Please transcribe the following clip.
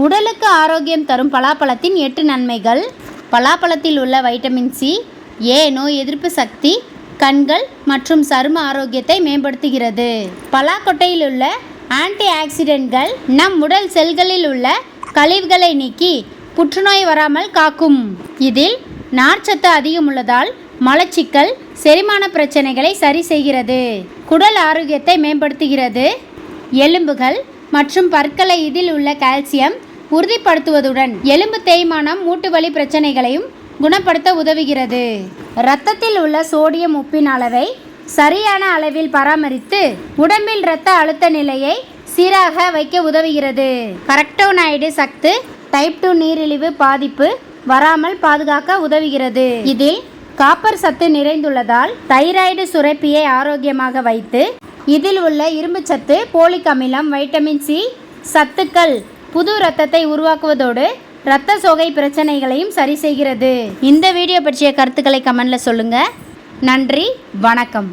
உடலுக்கு ஆரோக்கியம் தரும் பலாப்பழத்தின் 8 நன்மைகள். பலாப்பழத்தில் உள்ள வைட்டமின் சி நோய் எதிர்ப்பு சக்தி, கண்கள் மற்றும் சரும ஆரோக்கியத்தை மேம்படுத்துகிறது. பலாக்கொட்டையில் உள்ள ஆன்டி ஆக்சிடென்ட்கள் நம் உடல் செல்களில் உள்ள கழிவுகளை நீக்கி புற்றுநோய் வராமல் காக்கும். இதில் நார்ச்சத்து அதிகம் உள்ளதால் மலச்சிக்கல், செரிமான பிரச்சனைகளை சரி செய்கிறது. குடல் ஆரோக்கியத்தை மேம்படுத்துகிறது. எலும்புகள் மற்றும் பற்களை இதில் உள்ள கால்சியம் உறுதிப்படுத்துவதுடன் எலும்பு தேய்மானம், மூட்டு வலி பிரச்சனைகளையும் குணப்படுத்த உதவுகிறது. இரத்தத்தில் உள்ள சோடியம் உப்பின் அளவை சரியான அளவில் பராமரித்து உடம்பில் இரத்த அழுத்த நிலையை சீராக வைக்க உதவுகிறது. கரக்டோனாய்டு சத்து டைப் 2 நீரிழிவு பாதிப்பு வராமல் பாதுகாக்க உதவுகிறது. இதில் காப்பர் சத்து நிறைந்துள்ளதால் தைராய்டு சுரப்பியை ஆரோக்கியமாக வைத்து இதில் உள்ள இரும்பு சத்து, போலிக் அமிலம், வைட்டமின் சி சத்துக்கள் புது இரத்தத்தை உருவாக்குவதோடு இரத்த சோகை பிரச்சனைகளையும் சரி செய்கிறது. இந்த வீடியோ பற்றிய கருத்துக்களை கமெண்ட்ல சொல்லுங்க. நன்றி, வணக்கம்.